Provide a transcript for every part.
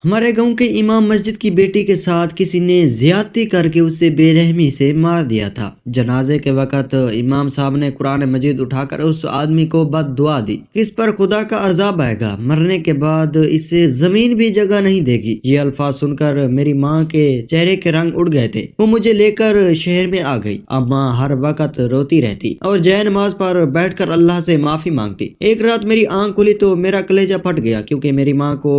ہمارے گاؤں کے امام مسجد کی بیٹی کے ساتھ کسی نے زیادتی کر کے اسے بے رحمی سے مار دیا تھا۔ جنازے کے وقت امام صاحب نے قرآن مجید اٹھا کر اس آدمی کو بد دعا دی کہ اس پر خدا کا عذاب آئے گا، مرنے کے بعد اسے زمین بھی جگہ نہیں دے گی۔ یہ الفاظ سن کر میری ماں کے چہرے کے رنگ اڑ گئے تھے۔ وہ مجھے لے کر شہر میں آ گئی۔ اب ماں ہر وقت روتی رہتی اور جے نماز پر بیٹھ کر اللہ سے معافی مانگتی۔ ایک رات میری آنکھ کھلی تو میرا کلیجہ پھٹ گیا، کیونکہ میری ماں کو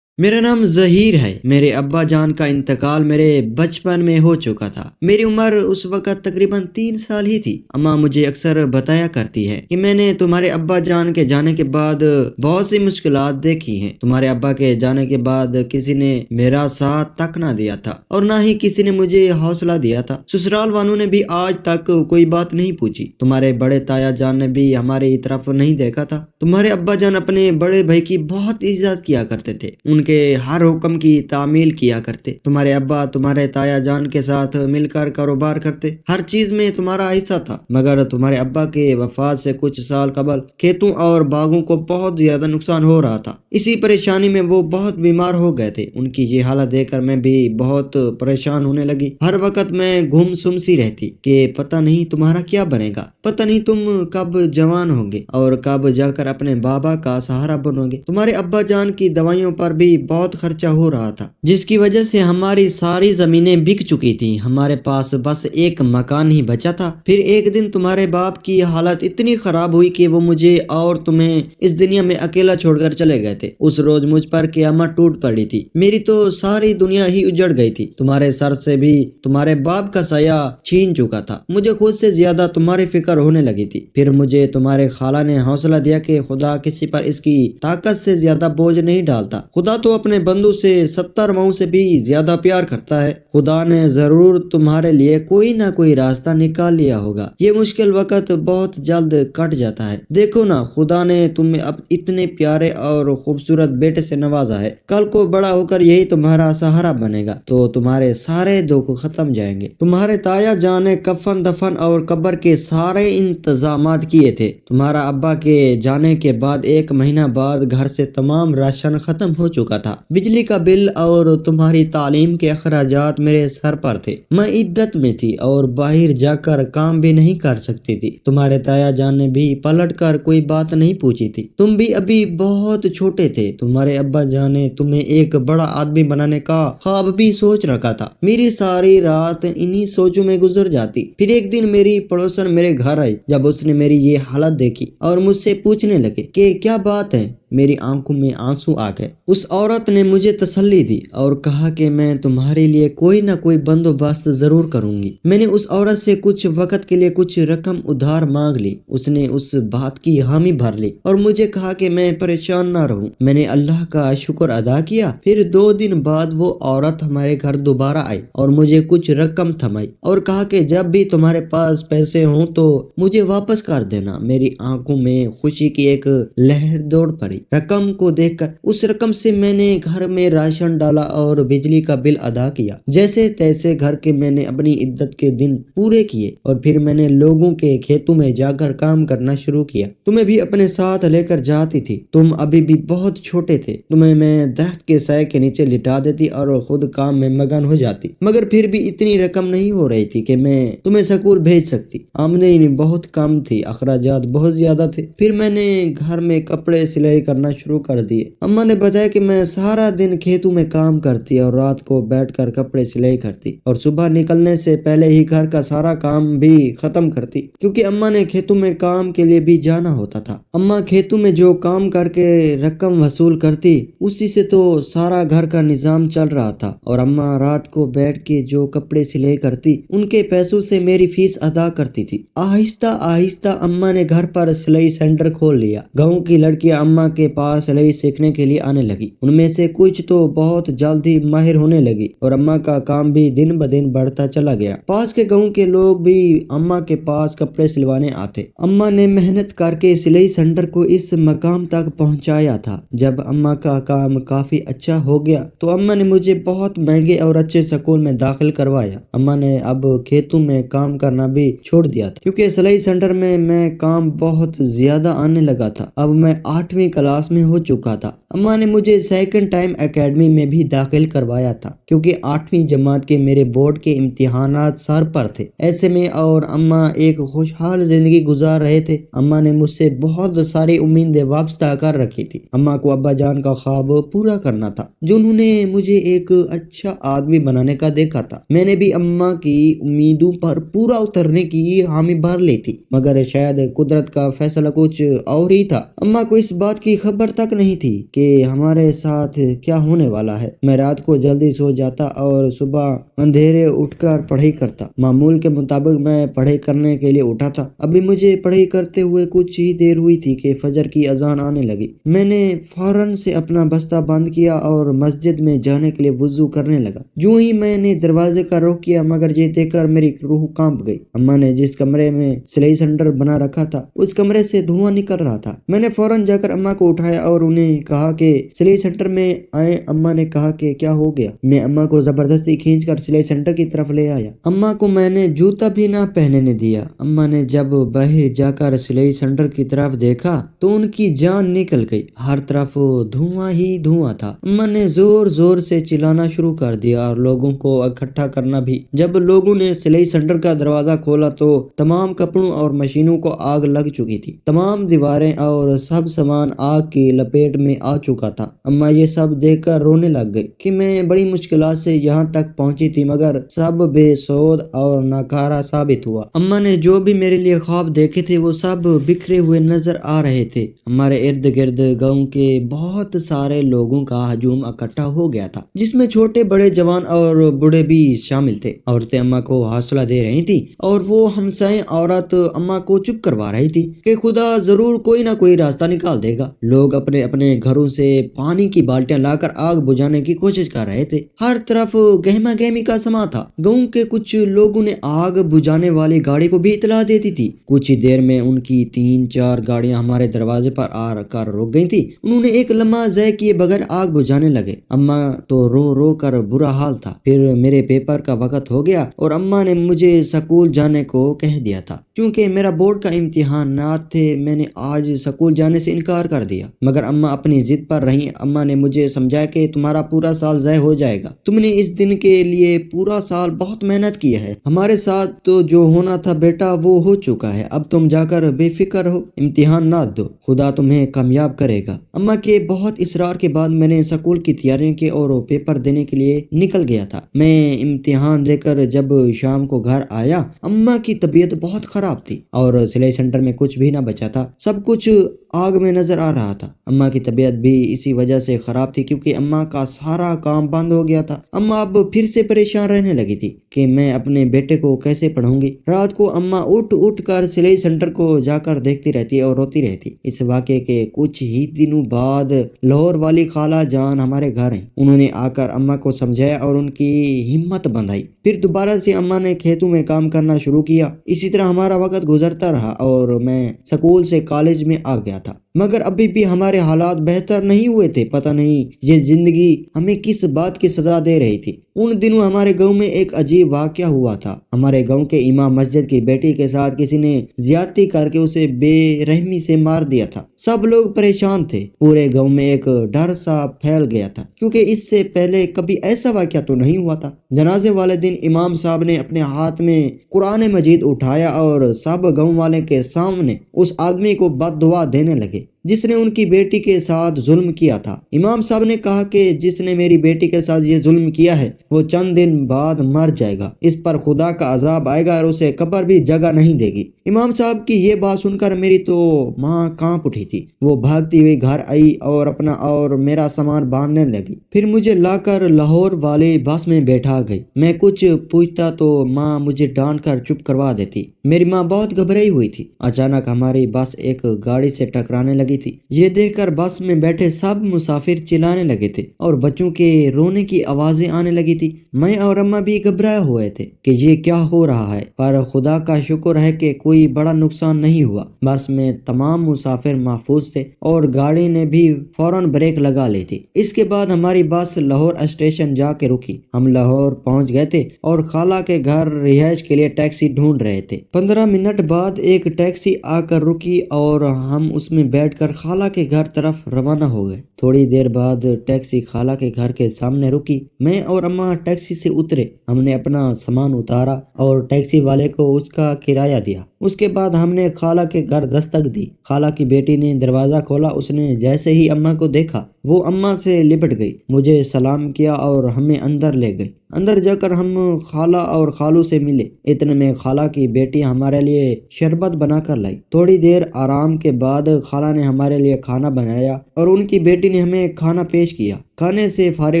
میرا نام ظہیر ہے۔ میرے ابا جان کا انتقال میرے بچپن میں ہو چکا تھا۔ میری عمر اس وقت تقریباً 3 سال ہی تھی۔ اماں مجھے اکثر بتایا کرتی ہے کہ میں نے تمہارے ابا جان کے جانے کے بعد بہت سی مشکلات دیکھی ہیں۔ تمہارے ابا کے جانے کے بعد کسی نے میرا ساتھ تک نہ دیا تھا اور نہ ہی کسی نے مجھے حوصلہ دیا تھا۔ سسرال والوں نے بھی آج تک کوئی بات نہیں پوچھی۔ تمہارے بڑے تایا جان نے بھی ہماری طرف نہیں دیکھا تھا۔ تمہارے ابا جان اپنے بڑے بھائی کی بہت عزت کیا کرتے تھے، ان کے ہر حکم کی تعمیل کیا کرتے۔ تمہارے ابا تمہارے تایا جان کے ساتھ مل کر کاروبار کرتے، ہر چیز میں تمہارا حصہ تھا۔ مگر تمہارے ابا کے وفات سے کچھ سال قبل کھیتوں اور باغوں کو بہت زیادہ نقصان ہو رہا تھا۔ اسی پریشانی میں وہ بہت بیمار ہو گئے تھے۔ ان کی یہ حالت دیکھ کر میں بھی بہت پریشان ہونے لگی۔ ہر وقت میں گم سم سی رہتی کہ پتہ نہیں تمہارا کیا بنے گا، پتہ نہیں تم کب جوان ہوگے اور کب جا کر اپنے بابا کا سہارا بنو گے۔ تمہارے ابا جان کی دوائیوں پر بھی بہت خرچہ ہو رہا تھا، جس کی وجہ سے ہماری ساری زمینیں بک چکی تھیں۔ ہمارے پاس بس ایک مکان ہی بچا تھا۔ پھر ایک دن تمہارے باپ کی حالت اتنی خراب ہوئی کہ وہ مجھے اور تمہیں اس دنیا میں اکیلا چھوڑ کر چلے گئے تھے۔ اس روز مجھ پر قیامت ٹوٹ پڑی تھی۔ میری تو ساری دنیا ہی اجڑ گئی تھی۔ تمہارے سر سے بھی تمہارے باپ کا سایہ چھین چکا تھا۔ مجھے خود سے زیادہ تمہاری فکر ہونے لگی تھی۔ پھر مجھے تمہارے خالہ نے حوصلہ دیا کہ خدا کسی پر اس کی طاقت سے زیادہ بوجھ نہیں ڈالتا۔ خدا تو اپنے بندوں سے 70 ماؤں سے بھی زیادہ پیار کرتا ہے۔ خدا نے ضرور تمہارے لیے کوئی نہ کوئی راستہ نکال لیا ہوگا۔ یہ مشکل وقت بہت جلد کٹ جاتا ہے۔ دیکھو نا، خدا نے تمہیں اب اتنے پیارے اور خوبصورت بیٹے سے نوازا ہے۔ کل کو بڑا ہو کر یہی تمہارا سہارا بنے گا تو تمہارے سارے دکھ ختم جائیں گے۔ تمہارے تایا جان نے کفن دفن اور قبر کے سارے انتظامات کیے تھے۔ تمہارا ابا کے جانے کے بعد 1 مہینہ بعد گھر سے تمام راشن ختم ہو چکا تھا۔ بجلی کا بل اور تمہاری تعلیم کے اخراجات میرے سر پر تھے۔ میں عدت میں تھی اور باہر جا کر کام بھی نہیں کر سکتی تھی۔ تمہارے تایا جان نے بھی پلٹ کر کوئی بات نہیں پوچھی تھی۔ تم بھی ابھی بہت چھوٹے تھے۔ تمہارے ابا جان نے تمہیں ایک بڑا آدمی بنانے کا خواب بھی سوچ رکھا تھا۔ میری ساری رات انہی سوچوں میں گزر جاتی۔ پھر ایک دن میری پڑوسن میرے گھر آئی۔ جب اس نے میری یہ حالت دیکھی اور مجھ سے پوچھنے لگے کہ کیا بات ہے، میری آنکھوں میں آنسو آ گئے۔ اس عورت نے مجھے تسلی دی اور کہا کہ میں تمہارے لیے کوئی نہ کوئی بندوبست ضرور کروں گی۔ میں نے اس عورت سے کچھ وقت کے لیے کچھ رقم ادھار مانگ لی۔ اس نے اس بات کی حامی بھر لی اور مجھے کہا کہ میں پریشان نہ رہوں۔ میں نے اللہ کا شکر ادا کیا۔ پھر 2 دن بعد وہ عورت ہمارے گھر دوبارہ آئی اور مجھے کچھ رقم تھمائی اور کہا کہ جب بھی تمہارے پاس پیسے ہوں تو مجھے واپس کر دینا۔ میری آنکھوں میں خوشی کی ایک لہر دوڑ پڑی۔ رقم کو دیکھ کر اس رقم سے میں نے گھر میں راشن ڈالا اور بجلی کا بل ادا کیا۔ جیسے تیسے گھر کے میں نے اپنی عدت کے دن پورے کیے اور پھر میں نے لوگوں کے کھیتوں میں جا کر کام کرنا شروع کیا۔ تمہیں بھی اپنے ساتھ لے کر جاتی تھی۔ تم ابھی بھی بہت چھوٹے تھے۔ تمہیں میں درخت کے سائے کے نیچے لٹا دیتی اور خود کام میں مگن ہو جاتی۔ مگر پھر بھی اتنی رقم نہیں ہو رہی تھی کہ میں تمہیں سکول بھیج سکتی۔ آمدنی بہت کم تھی، اخراجات بہت زیادہ تھے۔ پھر میں نے گھر میں کپڑے سلائی کرنا شروع کر دیے۔ اماں نے بتایا کہ میں سارا دن کھیتوں میں کام کرتی اور رات کو بیٹھ کر کپڑے سلائی کرتی اور صبح نکلنے سے پہلے ہی گھر کا سارا کام بھی ختم کرتی، کیونکہ اماں نے کھیتوں میں کام کے لیے بھی جانا ہوتا تھا۔ اماں کھیتوں میں جو کام کر کے رقم وصول کرتی، اسی سے تو سارا گھر کا نظام چل رہا تھا، اور اماں رات کو بیٹھ کے جو کپڑے سلائی کرتی، ان کے پیسوں سے میری فیس ادا کرتی تھی۔ آہستہ آہستہ اماں نے گھر پر سلائی سینٹر کھول لیا۔ گاؤں کی لڑکیاں اماں کے پاس سلائی سیکھنے کے لیے آنے لگی۔ ان میں سے کچھ تو بہت جلد ہی ماہر ہونے لگی اور اماں کا کام بھی دن بدن بڑھتا چلا گیا۔ پاس کے گاؤں کے لوگ بھی اماں کے پاس کپڑے سلوانے آتے۔ اماں نے محنت کر کے سلائی سینٹر کو اس مقام تک پہنچایا تھا۔ جب اماں کا کام کافی اچھا ہو گیا تو اماں نے مجھے بہت مہنگے اور اچھے سکول میں داخل کروایا۔ اماں نے اب کھیتوں میں کام کرنا بھی چھوڑ دیا تھا، کیونکہ سلائی سینٹر میں کام بہت زیادہ آنے لگا تھا۔ اب میں 8ویں کلاس میں ہو چکا تھا۔ اماں نے مجھے سیکنڈ ٹائم اکیڈمی میں بھی داخل کروایا تھا کیونکہ 8ویں جماعت کے میرے بورڈ کے امتحانات سر پر تھے۔ ایسے میں اور اماں ایک خوشحال زندگی گزار رہے تھے۔ اماں نے مجھ سے بہت ساری امیدیں وابستہ کر رکھی تھی۔ اماں کو ابا جان کا خواب پورا کرنا تھا جو انہوں نے مجھے ایک اچھا آدمی بنانے کا دیکھا تھا۔ میں نے بھی اماں کی امیدوں پر پورا اترنے کی حامی بھر لی تھی، مگر شاید قدرت کا فیصلہ کچھ اور ہی تھا۔ اماں کو اس بات کی خبر تک نہیں تھی کہ ہمارے ساتھ کیا ہونے والا ہے۔ میں رات کو جلدی سو جاتا اور صبح اندھیرے اٹھ کر پڑھائی کرتا۔ معمول کے مطابق میں پڑھائی کرنے کے لیے اٹھا تھا۔ ابھی مجھے پڑھائی کرتے ہوئے کچھ ہی دیر ہوئی تھی کہ فجر کی اذان آنے لگی۔ میں نے فوراً سے اپنا بستہ بند کیا اور مسجد میں جانے کے لیے وضو کرنے لگا۔ جو ہی میں نے دروازے کا رخ کیا مگر یہ دیکھ کر میری روح کانپ گئی۔ اماں نے جس کمرے میں سلائی سینٹر بنا رکھا تھا اس کمرے سے دھواں نکل رہا تھا۔ میں نے فوراً جا کر اماں کو اٹھایا اور انہیں کہا کہ سلائی سینٹر میں آئیں۔ اماں نے کہا کہ کیا ہو گیا؟ میں اماں کو زبردستی کھینچ کر سلائی سینٹر کی طرف لے آیا۔ اماں کو میں نے جوتا بھی نہ پہننے دیا۔ اماں نے جب باہر جا کر سلائی سینٹر کی طرف دیکھا تو ان کی جان نکل گئی۔ ہر طرف دھواں ہی دھواں تھا۔ اماں نے زور زور سے چلانا شروع کر دیا اور لوگوں کو اکٹھا کرنا بھی۔ جب لوگوں نے سلائی سینٹر کا دروازہ کھولا تو تمام کپڑوں اور مشینوں کو آگ لگ چکی تھی۔ تمام دیواریں اور سب سامان آگ کی لپیٹ میں آ چکا تھا۔ اماں یہ سب دیکھ کر رونے لگ گئی کہ میں بڑی مشکلات سے یہاں تک پہنچی تھی مگر سب بے سود اور ناکارہ ثابت ہوا۔ اماں نے جو بھی میرے لیے خواب دیکھے تھے وہ سب بکھرے ہوئے نظر آ رہے تھے۔ ہمارے ارد گرد گاؤں کے بہت سارے لوگوں کا ہجوم اکٹھا ہو گیا تھا جس میں چھوٹے بڑے جوان اور بوڑھے بھی شامل تھے۔ عورتیں اماں کو حوصلہ دے رہی تھی اور وہ ہمسائیں عورت اماں کو چپ کروا رہی تھی کہ خدا ضرور کوئی نہ کوئی راستہ نکال دے گا۔ لوگ اپنے اپنے گھروں سے پانی کی بالٹیاں لا کر آگ بجھانے کی کوشش کر رہے تھے۔ ہر طرف گہما گہمی کا سما تھا۔ گاؤں کے کچھ لوگوں نے آگ بجھانے والی گاڑی کو بھی اطلاع دے دی تھی۔ کچھ ہی دیر میں ان کی 3-4 گاڑیاں ہمارے دروازے پر آ کر رک گئی تھی۔ انہوں نے ایک لمحہ ضائع کیے بغیر آگ بجھانے لگے۔ اماں تو رو رو کر برا حال تھا۔ پھر میرے پیپر کا وقت ہو گیا اور اماں نے مجھے سکول جانے کو کہہ دیا تھا۔ چونکہ میرا بورڈ کا امتحانات تھے میں نے آج سکول جانے سے انکار کر دیا مگر اماں اپنی ضد پر رہیں۔ اماں نے مجھے سمجھایا کہ تمہارا پورا سال ضائع ہو جائے گا۔ تم نے اس دن کے لیے پورا سال بہت محنت کی ہے۔ ہمارے ساتھ تو جو ہونا تھا بیٹا وہ ہو چکا ہے۔ اب تم جا کر بے فکر ہو، امتحان نہ دو، خدا تمہیں کامیاب کرے گا۔ اماں کے بہت اصرار کے بعد میں نے سکول کی تیاریاں کی اور پیپر دینے کے لیے نکل گیا تھا۔ میں امتحان دے کر جب شام کو گھر آیا اماں کی طبیعت بہت خراب تھی اور سلائی سینٹر میں کچھ بھی نہ بچا تھا، سب کچھ آگ میں نظر آ رہا تھا۔ اماں کی طبیعت بھی اسی وجہ سے خراب تھی کیونکہ اماں کا سارا کام بند ہو گیا تھا۔ اماں اب پھر سے پریشان رہنے لگی تھی کہ میں اپنے بیٹے کو کیسے پڑھوں گی۔ رات کو اماں اٹھ کر سلائی سینٹر کو جا کر دیکھتی رہتی اور روتی رہتی۔ اس واقعے کے کچھ ہی دنوں بعد لاہور والی خالہ جان ہمارے گھر آئیں۔ انہوں نے آ کر اماں کو سمجھایا اور ان کی ہمت بندھائی۔ پھر دوبارہ سے اماں نے کھیتوں میں کام کرنا شروع کیا۔ اسی طرح ہمارا وقت گزرتا رہا اور میں سکول سے کالج میں آ گیا تھا مگر ابھی بھی ہمارے حالات بہتر نہیں ہوئے تھے۔ پتہ نہیں یہ زندگی ہمیں کس بات کی سزا دے رہی تھی۔ ان دنوں ہمارے گاؤں میں ایک عجیب واقعہ ہوا تھا۔ ہمارے گاؤں کے امام مسجد کی بیٹی کے ساتھ کسی نے زیادتی کر کے اسے بے رحمی سے مار دیا تھا۔ سب لوگ پریشان تھے۔ پورے گاؤں میں ایک ڈر سا پھیل گیا تھا کیونکہ اس سے پہلے کبھی ایسا واقعہ تو نہیں ہوا تھا۔ جنازے والے دن امام صاحب نے اپنے ہاتھ میں قرآن مجید اٹھایا اور سب گاؤں والے کے سامنے اس آدمی کو بد دعا دینے لگے جس نے ان کی بیٹی کے ساتھ ظلم کیا تھا۔ امام صاحب نے کہا کہ جس نے میری بیٹی کے ساتھ یہ ظلم کیا ہے وہ چند دن بعد مر جائے گا، اس پر خدا کا عذاب آئے گا اور اسے قبر بھی جگہ نہیں دے گی۔ امام صاحب کی یہ بات سن کر میری تو ماں کانپ اٹھی تھی۔ وہ بھاگتی ہوئی گھر آئی اور اپنا اور میرا سامان باندھنے لگی۔ پھر مجھے لا کر لاہور والی بس میں بیٹھا گئی۔ میں کچھ پوچھتا تو ماں مجھے ڈانٹ کر چپ کروا دیتی۔ میری ماں بہت گھبرائی ہوئی تھی۔ اچانک ہماری بس ایک گاڑی سے ٹکرانے لگی تھی۔ یہ دیکھ کر بس میں بیٹھے سب مسافر چلانے لگے تھے اور بچوں کے رونے کی آوازیں آنے لگی تھی۔ میں اور اماں بھی گھبرائے ہوئے تھے کہ یہ کیا ہو رہا ہے، پر خدا کا شکر ہے کہ کوئی بڑا نقصان نہیں ہوا۔ بس میں تمام مسافر محفوظ تھے اور گاڑی نے بھی فوراً بریک لگا لی تھی۔ اس کے بعد ہماری بس لاہور اسٹیشن جا کے رکی۔ ہم لاہور پہنچ گئے تھے اور خالہ کے گھر رہائش کے لیے ٹیکسی ڈھونڈ رہے تھے۔ 15 منٹ بعد ایک ٹیکسی آ کر رکی اور ہم اس میں بیٹھ کر کر خالہ کے گھر طرف روانہ ہو گئے۔ تھوڑی دیر بعد ٹیکسی خالہ کے گھر کے سامنے رکی۔ میں اور اماں ٹیکسی سے اترے۔ ہم نے اپنا سامان اتارا اور ٹیکسی والے کو اس کا کرایہ دیا۔ اس کے بعد ہم نے خالہ کے گھر دستک دی۔ خالہ کی بیٹی نے دروازہ کھولا۔ اس نے جیسے ہی اماں کو دیکھا وہ اماں سے لپٹ گئی، مجھے سلام کیا اور ہمیں اندر لے گئی۔ اندر جا کر ہم خالہ اور خالو سے ملے۔ اتنے میں خالہ کی بیٹی ہمارے لیے شربت بنا کر لائی۔ تھوڑی دیر آرام کے بعد خالہ نے ہمارے لیے کھانا بنایا اور ان کی بیٹی نے ہمیں کھانا پیش کیا۔ کھانے سے فارغ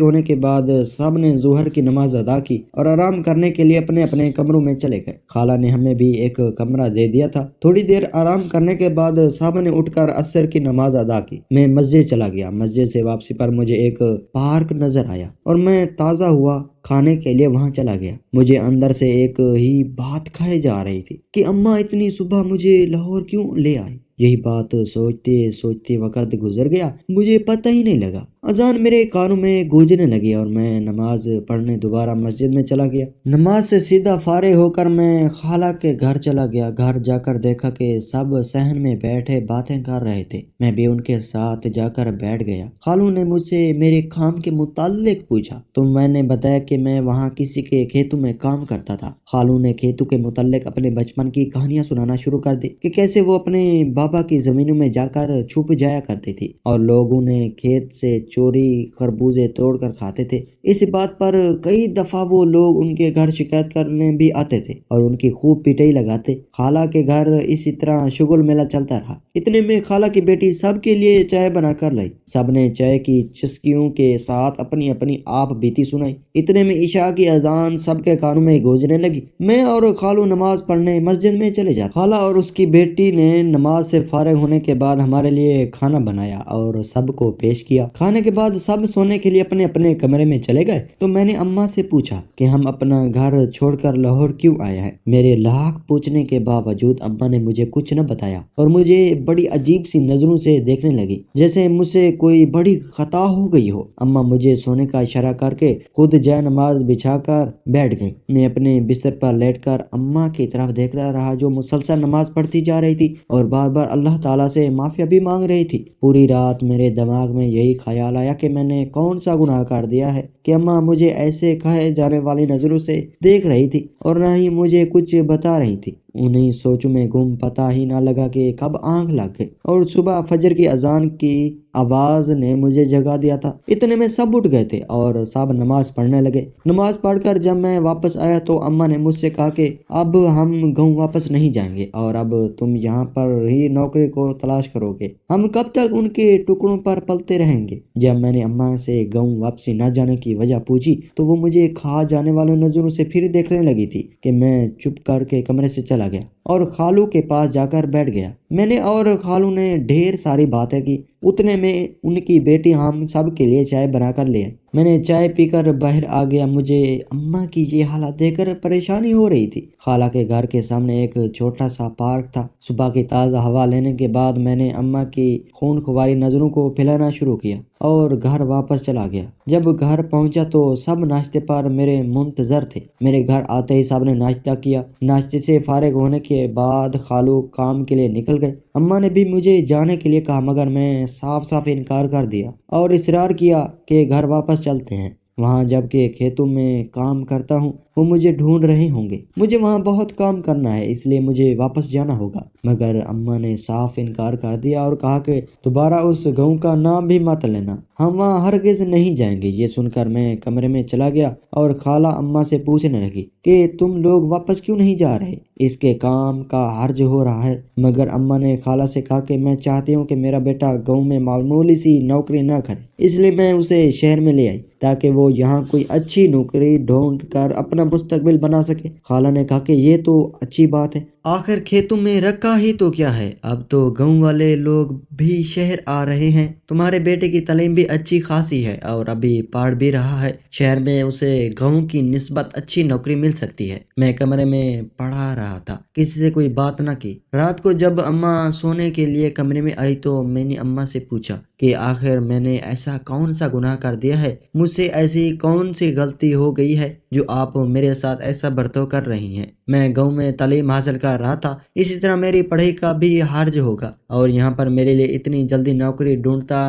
ہونے کے بعد سب نے ظہر کی نماز ادا کی اور آرام کرنے کے لیے اپنے اپنے کمروں میں چلے گئے۔ خالہ نے ہمیں بھی ایک کمرہ دے دیا تھا۔ تھوڑی دیر آرام کرنے کے بعد سب نے اٹھ کر عصر کی نماز ادا کی۔ میں مسجد چلا گیا۔ مسجد سے واپسی پر مجھے ایک پارک نظر آیا اور میں تازہ ہوا کھانے کے لیے وہاں چلا گیا۔ مجھے اندر سے ایک ہی بات کھائے جا رہی تھی کہ اماں اتنی صبح مجھے لاہور کیوں لے آئی۔ یہی بات سوچتے سوچتے وقت گزر گیا، مجھے پتہ ہی نہیں لگا۔ اذان میرے کانوں میں گونجنے لگی اور میں نماز پڑھنے دوبارہ مسجد میں چلا گیا۔ نماز سے سیدھا فارغ ہو کر میں خالہ کے گھر چلا گیا۔ گھر جا کر دیکھا کہ سب صحن میں بیٹھے باتیں کر رہے تھے۔ میں بھی ان کے ساتھ جا کر بیٹھ گیا۔ خالو نے مجھ سے میرے کام کے متعلق پوچھا تو میں نے بتایا کہ میں وہاں کسی کے کھیتوں میں کام کرتا تھا۔ خالو نے کھیتوں کے متعلق اپنے بچپن کی کہانیاں سنانا شروع کر دی کہ کیسے وہ اپنے بابا کی زمینوں میں جا کر چھپ جایا کرتی تھی اور لوگوں نے کھیت سے چوری خربوزے توڑ کر کھاتے تھے۔ اس بات پر کئی دفعہ وہ لوگ ان کے گھر شکایت کرنے بھی آتے تھے اور ان کی خوب پٹائی لگاتے۔ خالہ کے گھر اسی طرح شغل میلہ چلتا رہا۔ اتنے میں خالہ کی بیٹی سب کے لیے چائے بنا کر لائی۔ سب نے چائے کی چسکیوں کے ساتھ اپنی اپنی آپ بیتی سنائی۔ اتنے میں عشاء کی اذان سب کے کانوں میں گونجنے لگی۔ میں اور خالو نماز پڑھنے مسجد میں چلے جاتے۔ خالہ اور اس کی بیٹی نے نماز سے فارغ ہونے کے بعد ہمارے لیے کھانا بنایا اور سب کو پیش کیا۔ کھانے کے بعد سب سونے کے لیے اپنے اپنے کمرے میں چلے گئے تو میں نے اماں سے پوچھا کہ ہم اپنا گھر چھوڑ کر لاہور کیوں آئے ہیں۔ میرے لاکھ پوچھنے کے باوجود اماں نے مجھے کچھ نہ بتایا اور مجھے بڑی عجیب سی نظروں سے دیکھنے لگی، جیسے مجھ سے کوئی بڑی خطا ہو گئی ہو۔ اماں مجھے سونے کا اشارہ کر کے خود جائے نماز بچھا کر بیٹھ گئی۔ میں اپنے بستر پر لیٹ کر اماں کی طرف دیکھتا رہا جو مسلسل نماز پڑھتی جا رہی تھی اور بار بار اللہ تعالیٰ سے معافی بھی مانگ رہی تھی۔ پوری رات میرے دماغ میں یہی خیال آیا کہ میں نے کون سا گناہ کر دیا ہے کہ اماں مجھے ایسے کھائے جانے والی نظروں سے دیکھ رہی تھی اور نہ ہی مجھے کچھ بتا رہی تھی۔ انہیں سوچوں میں گم، پتہ ہی نہ لگا کہ کب آنکھ لگ گئی اور صبح فجر کی اذان کی آواز نے مجھے جگا دیا تھا۔ اتنے میں سب اٹھ گئے تھے اور سب نماز پڑھنے لگے۔ نماز پڑھ کر جب میں واپس آیا تو اماں نے مجھ سے کہا کہ اب ہم گاؤں واپس نہیں جائیں گے اور اب تم یہاں پر ہی نوکری کو تلاش کرو گے۔ ہم کب تک ان کے ٹکڑوں پر پلتے رہیں گے؟ جب میں نے اماں سے گاؤں واپسی نہ جانے کی وجہ پوچھی تو وہ مجھے کھا جانے والوں نظروں سے پھر دیکھنے لگی تھی کہ میں چپ کر کے کمرے سے چلا گیا اور خالو کے پاس جا کر بیٹھ گیا۔ میں نے اور خالو نے ڈھیر ساری باتیں کی۔ اتنے میں ان کی بیٹی ہم سب کے لیے چائے بنا کر لے آئی۔ میں نے چائے پی کر باہر آ گیا۔ مجھے اماں کی یہ حالت دیکھ کر پریشانی ہو رہی تھی۔ خالہ کے گھر کے سامنے ایک چھوٹا سا پارک تھا۔ صبح کی تازہ ہوا لینے کے بعد میں نے اماں کی خون خواری نظروں کو پھیلانا شروع کیا اور گھر واپس چلا گیا۔ جب گھر پہنچا تو سب ناشتے پر میرے منتظر تھے۔ میرے گھر آتے ہی سب نے ناشتہ کیا۔ ناشتے سے فارغ ہونے کے بعد خالو کام کے لیے نکل گئے۔ اماں نے بھی مجھے جانے کے لیے کہا مگر میں صاف صاف انکار کر دیا اور اصرار کیا کہ گھر واپس چلتے ہیں۔ وہاں جب کہ کھیتوں میں کام کرتا ہوں وہ مجھے ڈھونڈ رہے ہوں گے۔ مجھے وہاں بہت کام کرنا ہے اس لیے مجھے واپس جانا ہوگا۔ مگر اماں نے صاف انکار کر دیا اور کہا کہ دوبارہ اس گاؤں کا نام بھی مت لینا، ہم وہاں ہرگز نہیں جائیں گے۔ یہ سن کر میں کمرے میں چلا گیا اور خالہ اماں سے پوچھنے لگی کہ تم لوگ واپس کیوں نہیں جا رہے؟ اس کے کام کا حرج ہو رہا ہے۔ مگر اماں نے خالہ سے کہا کہ میں چاہتی ہوں کہ میرا بیٹا گاؤں میں معمولی سی نوکری نہ کرے، اس لیے میں اسے شہر میں لے آئی تاکہ وہ یہاں کوئی اچھی نوکری ڈھونڈ کر اپنا مستقبل بنا سکے۔ خالہ نے کہا کہ یہ تو اچھی بات ہے، آخر کھیتوں میں رکھا ہی تو کیا ہے، اب تو گاؤں والے لوگ بھی شہر آ رہے ہیں۔ تمہارے بیٹے کی تعلیم بھی اچھی خاصی ہے اور ابھی پڑھ بھی رہا ہے، شہر میں اسے گاؤں کی نسبت اچھی نوکری مل سکتی ہے۔ میں کمرے میں پڑھا رہا تھا، کسی سے کوئی بات نہ کی۔ رات کو جب اماں سونے کے لیے کمرے میں آئی تو میں نے اماں سے پوچھا کہ آخر میں نے ایسا کون سا گناہ کر دیا ہے، مجھ سے ایسی کون سی غلطی ہو گئی ہے جو آپ میرے ساتھ ایسا برتاؤ کر رہی ہیں۔ میں گاؤں میں تعلیم حاصل کر رہا تھا، اسی طرح میری پڑھائی کا بھی حرج ہوگا اور یہاں پر میرے لیے اتنی جلدی نوکری ڈھونڈتا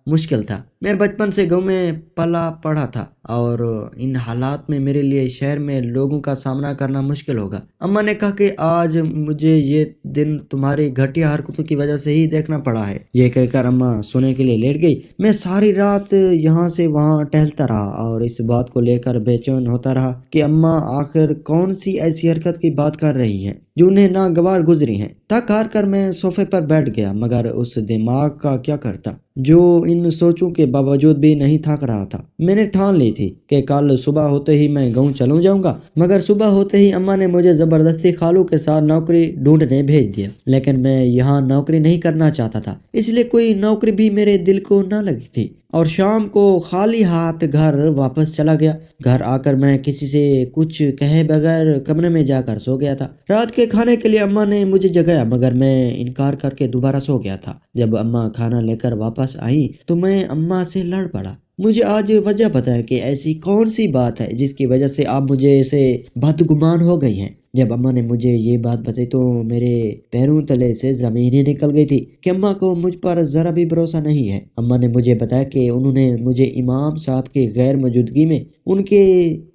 مشکل تھا۔ میں بچپن سے گاؤں میں پلا پڑھا تھا اور ان حالات میں میرے لیے شہر میں لوگوں کا سامنا کرنا مشکل ہوگا۔ اماں نے کہا کہ آج مجھے یہ دن تمہاری گھٹیا حرکتوں کی وجہ سے ہی دیکھنا پڑا ہے۔ یہ کہہ کر اماں سونے کے لیے لیٹ گئی۔ میں ساری رات یہاں سے وہاں ٹہلتا رہا اور اس بات کو لے کر بے چین ہوتا رہا کہ اماں آخر کون سی ایسی حرکت کی بات کر رہی ہیں جو انہیں ناگوار گزری ہیں۔ تھک ہار کر میں صوفے پر بیٹھ گیا، مگر اس دماغ کا کیا کرتا جو ان سوچوں کے باوجود بھی نہیں تھک رہا تھا۔ میں نے ٹھان لی تھی کہ کل صبح ہوتے ہی میں گاؤں چلوں جاؤں گا، مگر صبح ہوتے ہی اماں نے مجھے زبردستی خالو کے ساتھ نوکری ڈھونڈنے بھیج دیا۔ لیکن میں یہاں نوکری نہیں کرنا چاہتا تھا، اس لیے کوئی نوکری بھی میرے دل کو نہ لگی تھی اور شام کو خالی ہاتھ گھر واپس چلا گیا۔ گھر آ کر میں کسی سے کچھ کہے بغیر کمرے میں جا کر سو گیا تھا۔ رات کے کھانے کے لیے اماں نے مجھے جگایا، مگر میں انکار کر کے دوبارہ سو گیا تھا۔ جب اماں کھانا لے کر واپس آئیں تو میں اماں سے لڑ پڑا۔ مجھے آج وجہ بتائیں کہ ایسی کون سی بات ہے جس کی وجہ سے آپ مجھے سے بدگمان ہو گئی ہیں۔ جب اماں نے مجھے یہ بات بتائی تو میرے پیروں تلے سے زمین ہی نکل گئی تھی کہ اماں کو مجھ پر ذرا بھی بھروسہ نہیں ہے۔ اماں نے مجھے بتایا کہ انہوں نے مجھے امام صاحب کی غیر موجودگی میں ان کے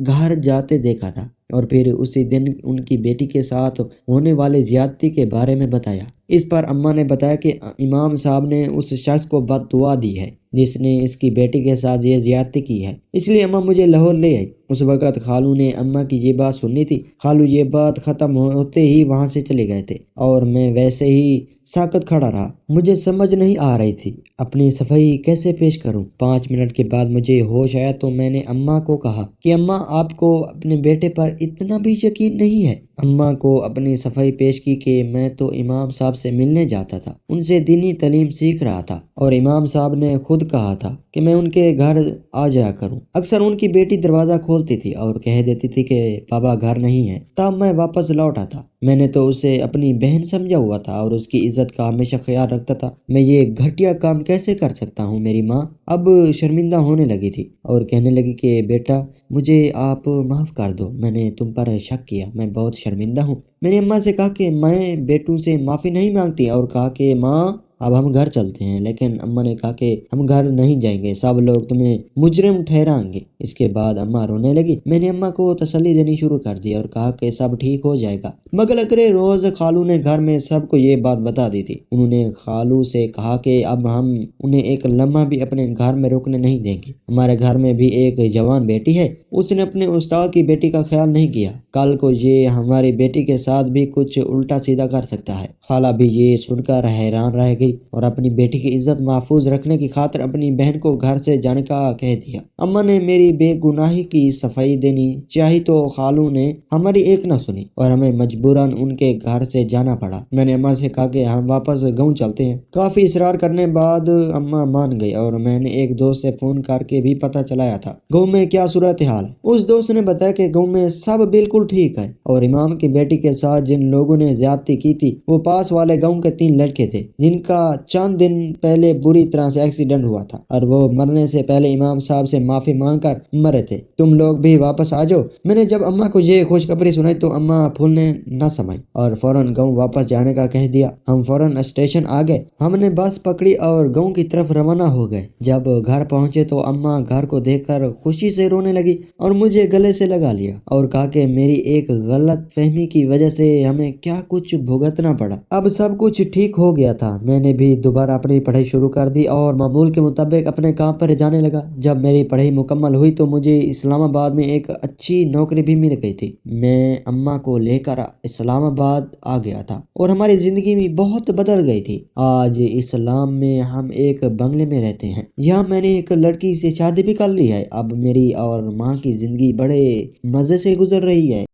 گھر جاتے دیکھا تھا اور پھر اسی دن ان کی بیٹی کے ساتھ ہونے والے زیادتی کے بارے میں بتایا۔ اس پر اماں نے بتایا کہ امام صاحب نے اس شخص کو بد دعا دی ہے جس نے اس کی بیٹی کے ساتھ یہ زیادتی کی ہے، اس لیے اماں مجھے لاہور لے آئی۔ اس وقت خالو نے اماں کی یہ بات سنی تھی۔ خالو یہ بات ختم ہوتے ہی وہاں سے چلے گئے تھے اور میں ویسے ہی ساکت کھڑا رہا۔ مجھے سمجھ نہیں آ رہی تھی اپنی صفائی کیسے پیش کروں۔ 5 منٹ کے بعد مجھے ہوش آیا تو میں نے اماں کو کہا کہ اماں آپ کو اپنے بیٹے پر اتنا بھی یقین نہیں ہے؟ اماں کو اپنی صفائی پیش کی کہ میں تو امام صاحب سے ملنے جاتا تھا، ان سے دینی تعلیم سیکھ رہا تھا اور امام صاحب نے خود کہا تھا کہ میں ان کے گھر آ جایا کروں۔ اکثر ان کی بیٹی دروازہ کھولتی تھی اور کہہ دیتی تھی کہ بابا گھر نہیں ہے، تب میں واپس لوٹ آتا۔ میں نے تو اسے اپنی بہن سمجھا ہوا تھا اور اس کی عزت کا ہمیشہ خیال رکھتا تھا۔ میں یہ گھٹیا کام کیسے کر سکتا ہوں؟ میری ماں اب شرمندہ ہونے لگی تھی اور کہنے لگی کہ بیٹا مجھے آپ معاف کر دو، میں نے تم پر شک کیا، میں بہت شرمندہ ہوں۔ میں نے اماں سے کہا کہ میں بیٹوں سے معافی نہیں مانگتی اور کہا کہ ماں اب ہم گھر چلتے ہیں، لیکن اماں نے کہا کہ ہم گھر نہیں جائیں گے، سب لوگ تمہیں مجرم ٹھہرائیں گے۔ اس کے بعد اماں رونے لگی۔ میں نے اماں کو تسلی دینی شروع کر دی اور کہا کہ سب ٹھیک ہو جائے گا، مگر اگلے روز خالو نے گھر میں سب کو یہ بات بتا دی تھی۔ انہوں نے خالو سے کہا کہ اب ہم انہیں ایک لمحہ بھی اپنے گھر میں رکنے نہیں دیں گے۔ ہمارے گھر میں بھی ایک جوان بیٹی ہے، اس نے اپنے استاد کی بیٹی کا خیال نہیں کیا، کل کو یہ ہماری بیٹی کے ساتھ بھی کچھ الٹا سیدھا کر سکتا ہے۔ خالہ بھی یہ سن کر حیران رہ گئی اور اپنی بیٹی کی عزت محفوظ رکھنے کی خاطر اپنی بہن کو گھر سے جانے کا کہہ دیا۔ اماں نے میری بے گناہی کی صفائی دینی چاہی تو خالو نے ہماری ایک نہ سنی اور ہمیں مجبوراً ان کے گھر سے جانا پڑا۔ میں نے اماں سے کہا کہ ہم واپس گاؤں چلتے ہیں۔ کافی اصرار کرنے بعد اماں مان گئی اور میں نے ایک دوست سے فون کر کے بھی پتہ چلایا تھا گاؤں میں کیا صورتحال ہے۔ اس دوست نے بتایا کہ گاؤں میں سب بالکل ٹھیک ہے اور امام کی بیٹی کے ساتھ جن لوگوں نے زیادتی کی تھی وہ پاس والے گاؤں کے 3 لڑکے تھے جن کا چند دن پہلے بری طرح سے ایکسیڈنٹ ہوا تھا اور وہ مرنے سے پہلے امام صاحب سے معافی مانگ کر مرے تھے۔ تم لوگ بھی واپس آ جاؤ۔ میں نے جب اماں کو یہ خوشخبری سنائی تو اماں پھولنے نہ سمائی اور فوراً گاؤں واپس جانے کا کہہ دیا۔ ہم فوراً اسٹیشن آ گئے، ہم نے بس پکڑی اور گاؤں کی طرف روانہ ہو گئے۔ جب گھر پہنچے تو اماں گھر کو دیکھ کر خوشی سے رونے لگی اور مجھے گلے سے لگا لیا اور کہا کہ میری ایک غلط فہمی کی وجہ سے ہمیں کیا کچھ بھگتنا پڑا۔ اب سب کچھ ٹھیک ہو گیا تھا۔ میں نے بھی دوبارہ اپنی پڑھائی شروع کر دی اور معمول کے مطابق اپنے کام پر جانے لگا۔ جب میری پڑھائی مکمل ہوئی تو مجھے اسلام آباد میں ایک اچھی نوکری بھی مل گئی تھی۔ میں اماں کو لے کر اسلام آباد آ گیا تھا اور ہماری زندگی بھی بہت بدل گئی تھی۔ آج اسلام میں ہم ایک بنگلے میں رہتے ہیں، یہاں میں نے ایک لڑکی سے شادی بھی کر لی ہے۔ اب میری اور ماں کی زندگی بڑے مزے سے گزر رہی ہے۔